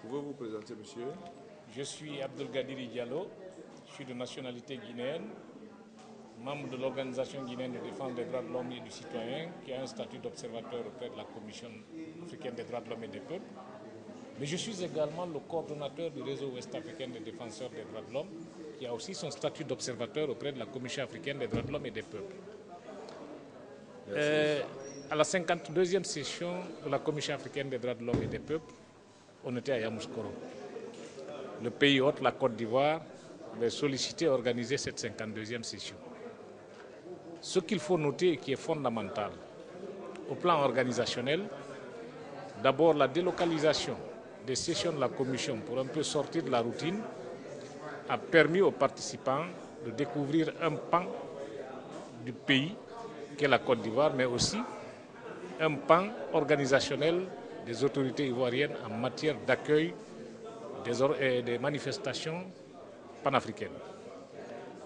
Pouvez-vous vous présenter, monsieur? Je suis Abdelgadiri Diallo, je suis de nationalité guinéenne, membre de l'Organisation guinéenne de défense des droits de l'homme et du citoyen, qui a un statut d'observateur auprès de la Commission africaine des droits de l'homme et des peuples. Mais je suis également le coordonnateur du réseau ouest-africain des défenseurs des droits de l'homme, qui a aussi son statut d'observateur auprès de la Commission africaine des droits de l'homme et des peuples. À la 52e session de la Commission africaine des droits de l'homme et des peuples, on était à Yamoussoukro. Le pays hôte, la Côte d'Ivoire, avait sollicité et organisé cette 52e session. Ce qu'il faut noter et qui est fondamental, au plan organisationnel, d'abord la délocalisation des sessions de la Commission pour un peu sortir de la routine a permis aux participants de découvrir un pan du pays qu'est la Côte d'Ivoire, mais aussi un pan organisationnel des autorités ivoiriennes en matière d'accueil des manifestations panafricaines.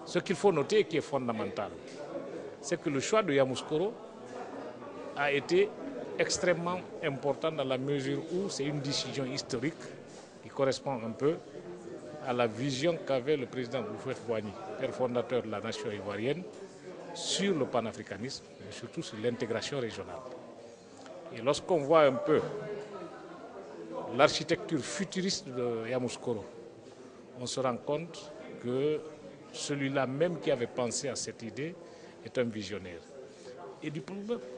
Ce qu'il faut noter et qui est fondamental, c'est que le choix de Yamoussoukro a été extrêmement important dans la mesure où c'est une décision historique qui correspond un peu à la vision qu'avait le président Houphouët-Boigny, père fondateur de la nation ivoirienne, sur le panafricanisme, mais surtout sur l'intégration régionale. Et lorsqu'on voit un peu l'architecture futuriste de Yamoussoukro, on se rend compte que celui-là même qui avait pensé à cette idée est un visionnaire. Et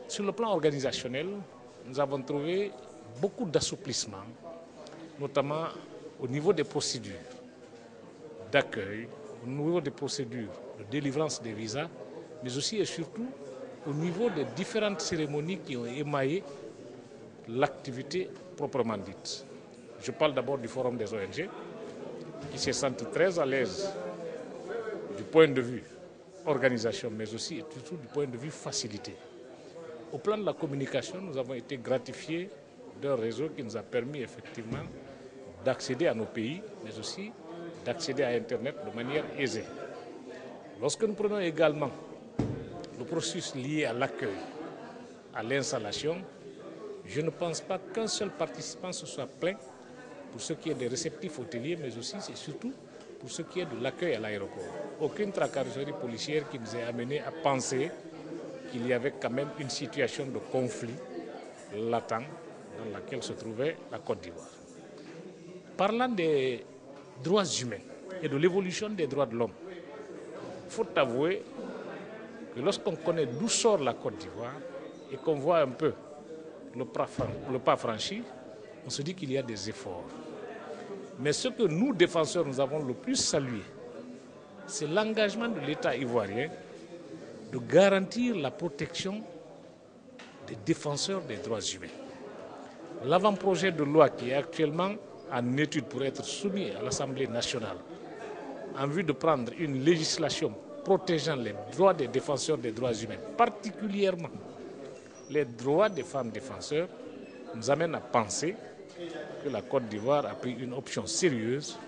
sur le plan organisationnel, nous avons trouvé beaucoup d'assouplissement, notamment au niveau des procédures d'accueil, au niveau des procédures de délivrance des visas, mais aussi et surtout au niveau des différentes cérémonies qui ont émaillé l'activité proprement dite. Je parle d'abord du Forum des ONG, qui s'est senti très à l'aise du point de vue organisation, mais aussi et surtout du point de vue facilité. Au plan de la communication, nous avons été gratifiés d'un réseau qui nous a permis effectivement d'accéder à nos pays, mais aussi d'accéder à Internet de manière aisée. Lorsque nous prenons également le processus lié à l'accueil, à l'installation, je ne pense pas qu'un seul participant se soit plaint pour ce qui est des réceptifs hôteliers, mais aussi et surtout pour ce qui est de l'accueil à l'aéroport. Aucune tracasserie policière qui nous ait amené à penser qu'il y avait quand même une situation de conflit latent dans laquelle se trouvait la Côte d'Ivoire. Parlant des droits humains et de l'évolution des droits de l'homme, il faut avouer que lorsqu'on connaît d'où sort la Côte d'Ivoire et qu'on voit un peu le pas franchi, on se dit qu'il y a des efforts. Mais ce que nous, défenseurs, nous avons le plus salué, c'est l'engagement de l'État ivoirien de garantir la protection des défenseurs des droits humains. L'avant-projet de loi qui est actuellement en étude pour être soumis à l'Assemblée nationale en vue de prendre une législation protégeant les droits des défenseurs des droits humains, particulièrement les droits des femmes défenseurs, nous amène à penser que la Côte d'Ivoire a pris une option sérieuse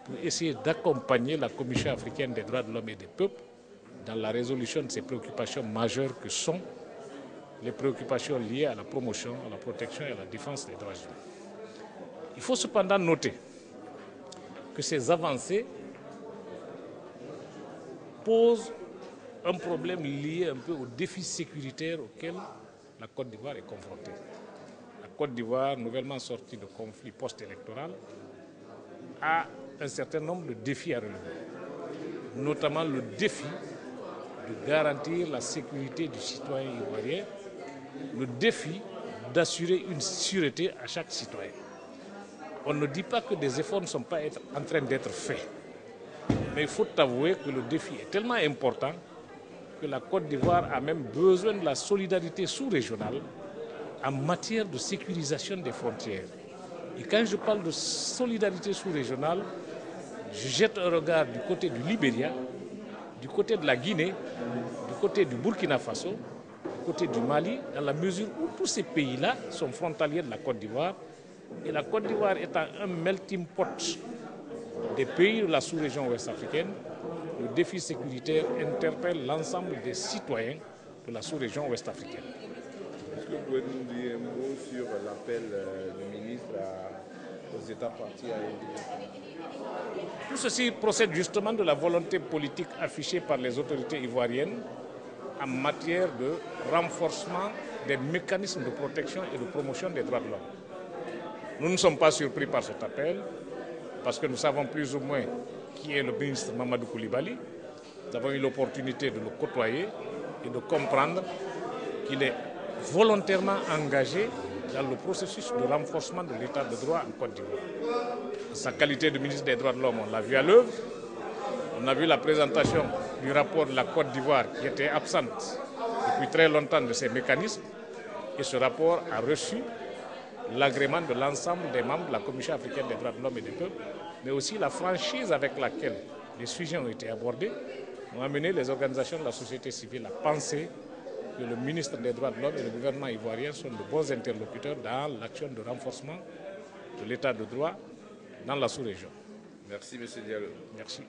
pour essayer d'accompagner la Commission africaine des droits de l'homme et des peuples dans la résolution de ces préoccupations majeures que sont les préoccupations liées à la promotion, à la protection et à la défense des droits humains. Il faut cependant noter que ces avancées posent un problème lié un peu aux défis sécuritaires auxquels la Côte d'Ivoire est confrontée. La Côte d'Ivoire, nouvellement sortie de conflits post-électoral, a un certain nombre de défis à relever, notamment le défi de garantir la sécurité du citoyen ivoirien, le défi d'assurer une sûreté à chaque citoyen. On ne dit pas que des efforts ne sont pas en train d'être faits, mais il faut avouer que le défi est tellement important que la Côte d'Ivoire a même besoin de la solidarité sous-régionale en matière de sécurisation des frontières. Et quand je parle de solidarité sous-régionale, je jette un regard du côté du Libéria, du côté de la Guinée, du côté du Burkina Faso, du côté du Mali, dans la mesure où tous ces pays-là sont frontaliers de la Côte d'Ivoire. Et la Côte d'Ivoire étant un melting pot des pays de la sous-région ouest-africaine, le défi sécuritaire interpelle l'ensemble des citoyens de la sous-région ouest-africaine. Est-ce que vous pouvez nous dire un mot sur l'appel du ministre aux États partis à une. Tout ceci procède justement de la volonté politique affichée par les autorités ivoiriennes en matière de renforcement des mécanismes de protection et de promotion des droits de l'homme. Nous ne sommes pas surpris par cet appel, parce que nous savons plus ou moins qui est le ministre Mamadou Koulibaly. Nous avons eu l'opportunité de le côtoyer et de comprendre qu'il est volontairement engagé dans le processus de renforcement de l'état de droit en Côte d'Ivoire. En sa qualité de ministre des droits de l'homme, on l'a vu à l'œuvre. On a vu la présentation du rapport de la Côte d'Ivoire qui était absente depuis très longtemps de ces mécanismes. Et ce rapport a reçu l'agrément de l'ensemble des membres de la Commission africaine des droits de l'homme et des peuples, mais aussi la franchise avec laquelle les sujets ont été abordés ont amené les organisations de la société civile à penser que le ministre des droits de l'homme et le gouvernement ivoirien sont de bons interlocuteurs dans l'action de renforcement de l'état de droit dans la sous-région. Merci, M. Diallo. Merci.